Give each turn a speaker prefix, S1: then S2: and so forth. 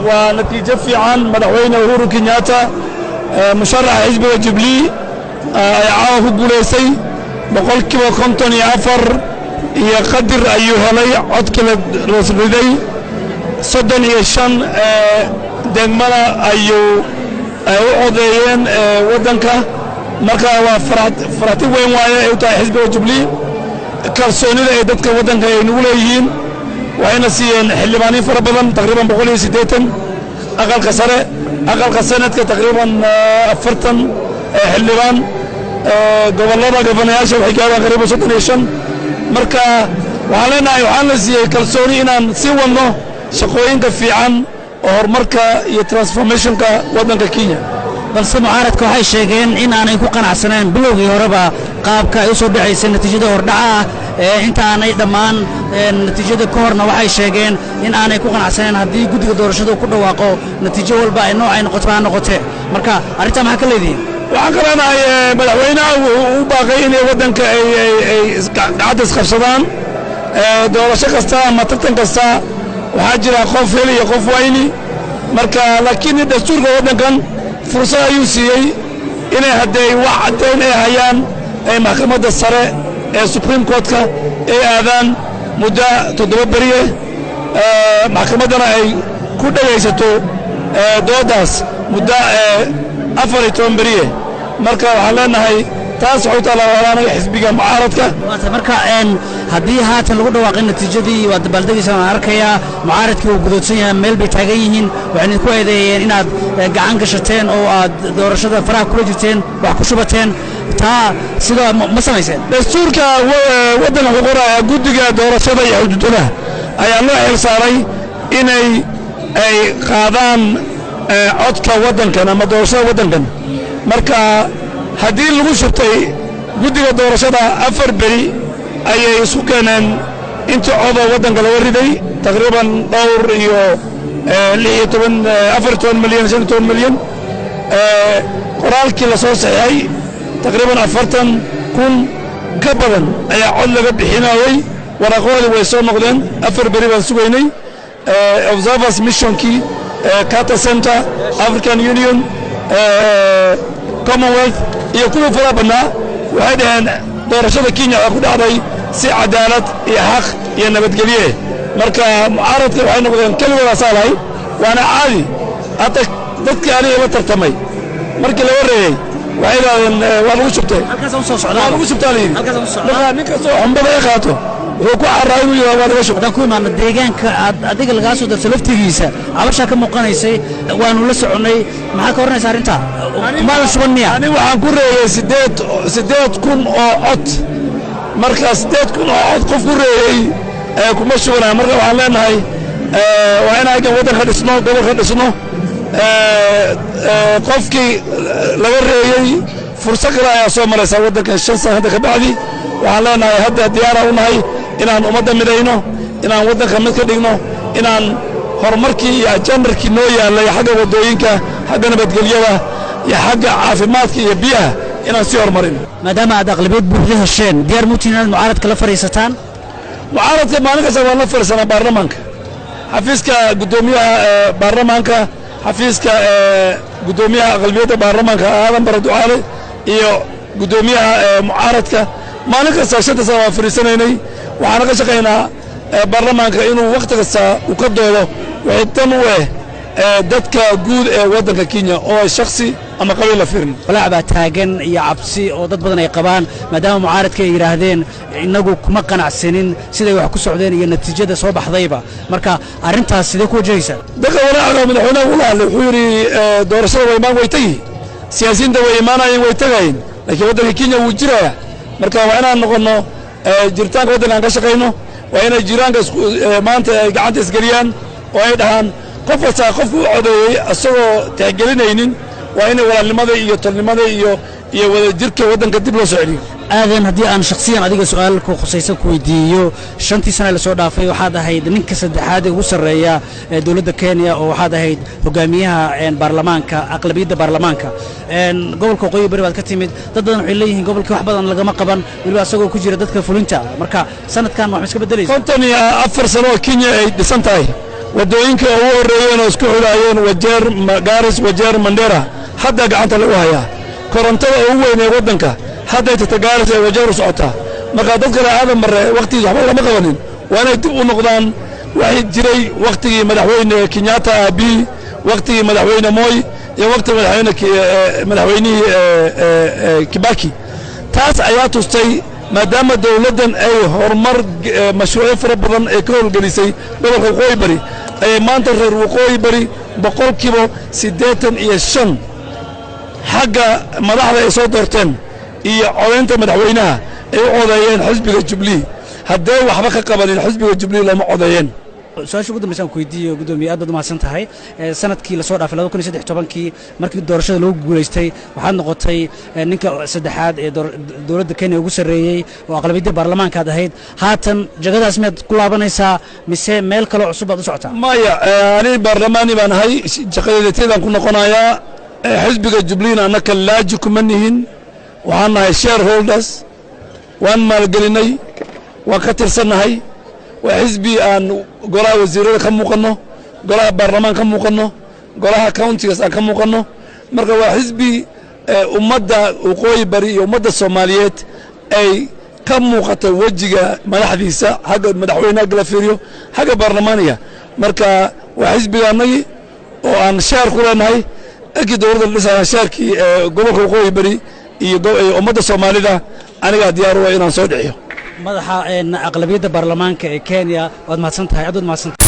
S1: ونتيجة في عن مدحوينه أوهورو كينياتا مشرع حزب جبلي عاوه بوليسي بقول كيما كنتون يعفر يقدر أيها لي عد كلا رسولي صدن يشان دمنا أيو عضيين ودنك marka waa farati weyn waaye ay tahay xisbiga Jubilee kalsoonida ay dadka wadanka ay nagu leeyihiin waxayna siiyeen xildhibaaniin fara badan taqriiban 180 aqalka sanadka taqriiban 40 xildhibaan gobolada gobanayaasha waxay gaaraan qariiban 35 marka waxaan leenahay waxaan la siiyey kalsooni inaan sii wadno shaqooyinka fiican oo horumarka iyo transformationka wadanka Kenya
S2: balse mucaaradku waxay sheegeen in aanay ku qanacsaneen bilowgii horeba qaabka ay u soo dhacaysay natiijada hordhaca inta aanay dhammaan natiijada ka horna waxay sheegeen in aanay ku qanacsaneen haddii guddiga doorashada ku dhawaaqo natiijo walba ay nooc ay noqoto ha noqotee marka arrintaa maxaa ka leedihiin
S1: waxaan ka leenahay madaxweynaha uu baaqay inay waddanka ay gacanta isqabsadaan doorasho kasta ama tartan kasta waxaa jira qof heli iyo qof wayni marka laakiin dastuurka waddankan fursad ayuu siiyey inay hadday wax caddayn ay hayaan ay maxkamadda sare ee Supreme Court-ka ay aadaan muddo 7 beriye maxkamaddana ay ku dhagaysato doodaas muddo 14 beriye marka waxaan leenahay taas waxay taalaabanahay xisbiga mucaaradka
S2: marka haddii haatan lagu dhawaaqay natiijadii waa dabaaldegaysa aan arkayaa mucaaradkii uu gudoodsan yahay meel bay taagan yihiin waxayna ku eedeeyeen inaad gacan gashateen oo aad doorashada faraha kula jirteen wax ku shubateen taa sidoo ma samayseen
S1: dastuurka waddanka ku qoraya guddiga doorashada iyo xuduudaha ayaa loo xilsaaray inay ay qaadaan codka waddankan ama doorashada waddankan marka haddii lagu shubtay guddiga doorashada 4 beri ayay isku keeneen inta cod oo waddanka laga riday taqriiban dhowr iyo 14 milyan 15 milyan qoraalkii la soo saxay taqriiban 40,000 ka badan ayaa cod laga bixinayay waraqoodii way soo noqdeen 4 beri baan sugaynay observers missionkii Carter Center African Union Commonwealth iyo kuwa fara badan waxay dhaheen doorashada Kenya ku dhacday si cadaalad iyo xaq iyo nabadgelyo marka mucaaradka waxay noqdeen kaliya saalay waana caadi hata dadka aniga la tartamay markii la wareeyay waxay raadeen waa lagu shubtay
S2: halkaas oo soo socda
S1: waa lagu shubtay
S2: halkaas oo socda
S1: ninka soo xambada ay qaato wuxuu ku carray inuu yahay waa laga shubtay
S2: ku imaana deegaanka adiga laga soo darso laftigiisa cabasha ka muuqanaysay waanu la soconay maxaa ka hornaysa arinta ma la shubaniya
S1: ani waxaan ku reeyay 8,000 oo cod marka 8,000 oo cod qof ku reeyay kuma shubana marka waxaan leenahay waa in ay waddanka dhisno gobolka dhisno qofkii laga reeyay fursad kale ayaa soo maraysa waddanka 5 sano ka bacdi waxaan leenahay hadda diyaar u nahay inaan ummadda midayno inaan waddanka mid ka dhigno inaan horumarkii iyo ajandarkii noo yaalay xagga wadooyinka xagga nabadgelyada iyo xagga caafimaadka iyo biyaha inaan sii horumarino
S2: maadaama aad aqlabiyad buuxda hesheen diyaar muutiin inaad mucaaradka la fariisataan
S1: mucaaradka maalin kasta waa la fariisanaa baarlamaanka xafiiska gudoomiyaha baarlamaanka xafiiska gudoomiyaha aqlabiyadda baarlamaanka aadan bara ducaale iyo gudoomiyaha mucaaradka maalin kasta shanta sano waa fariisanaynay waxaan ka shaqaynaa baarlamaanka inuu waqti kasta u ka doodo wixii tan u dadka guud ee waddanka Kenya oo shakhsi ama qabiil la fiirin
S2: walaac taagan iyo cabsi oo dad badan ay qabaan maadaama mucaaradka ay yiraahdeen inagu kuma qanacsanin siday wax ku socdeen iyo natiijada soo baxdayba marka arintaas sidee ku wajahaysa
S1: dadka walaaca madaxweynaha uu lahayd wuxuu yiri doorashada way imaan way tagi siyaasiyiinta way imaanayeen way tagayeen laakiin waddanka Kenya wuu jiraa marka waa inaan noqono jiritaanka waddanka ka shaqeyno waa inay jiraanka maanta ay gacanta isgeliyaan oo ay dhahaan qof kasta qofku codeeyay asagoo tixgelinaynin waa inay walaalnimada iyo tolnimada iyo wadajirka waddanka dib loo soo celiyo
S2: aadan haddii aan shakhsiyan adiga su'aal ku khusaysan ku weydiiyo 5 sano la soo dhaafay waxaad ahayd ninka saddexaad ee ugu sareeya dawladda Kenya oo waxaad ahayd hogaamiyaha baarlamaanka aqlabiyadda baarlamaanka gobolka Qoyi Bari baad ka timid dad badan waxay leeyihiin gobolka wax badan lagama qaban waliba asagoo ku jira dadka fulinta marka sanadkan wax iska bedelaysa
S1: 54 sano Kenya ay dhisan tahay wadooyinka ugu horeeyeen oo isku xidhaayeen wajeer gaaris wajeer mandheera hadda gacanta lagu hayaa korontada ugu weyn ee waddanka hadday tagta gaaris ee wajeer u socotaa marka dadka aadan marre waqtigiisa waxba lama qabanin waa inay dib u noqdaan waxay jiray waqtigii madaxweyne Kenyatta aabii waqtigii madaxweyne Moi iyo waqtigii madaxweynihii Kibaki taas ayaa tustay maadaama dawladdan ay horumar mashruucyo fara badan ay ka howlgelisay gobolka waqooyi bari ay maanta reer waqooyi bari boqolkiiba 85 xagga madaxda ay soo doorteen iyo codeynta madaxweynaha ay u codeeyeen xisbiga Jubilee haddii waxba ka qabanin xisbiga Jubilee lama codeeyeen
S2: su-aasha ugu dambaysan ku weydiiyo gudoomiye aad baad umahadsan tahay sanadkii la soo dhaafay 2013 markii doorashada lagu guuleystay waxaad noqotay ninka saddexaad ee dowladda Kenya ugu sareeyay oo aqlabiyadda baarlamaanka ahayd haatan jagadaas miyaad ku laabanaysaa mise meel kale cusub aad u socotaa
S1: maya ani baarlamaani baan ahay shaqadeedaan ku noqonayaa xisbiga Jubilee annaka laaji kuma nihin waxaan nahay shareholders waan maalgelinay waan ka tirsanahay وحزبي أن قرأ وزيرنا كم مقنّه قرأ برلمان كم مقنّه قرأ كاونتيس كم مقنّه مرة وحزبي أمدا وقوي بري أمدا الصوماليات أي كم مقتل وجهة ملاحظيسة حق مدحوينا قلفيريو حق برلمانية مرة وحزبي أني وأن شارك ولا هاي أكيد ورد لسه شاركي قبل وقوي بري أمدا الصومالية أنا قاعد يارو إن صدقيه
S2: madaxa aqlabiyadda baarlamaanka ee Kenya waad mahadsantahay aad mahadsantahay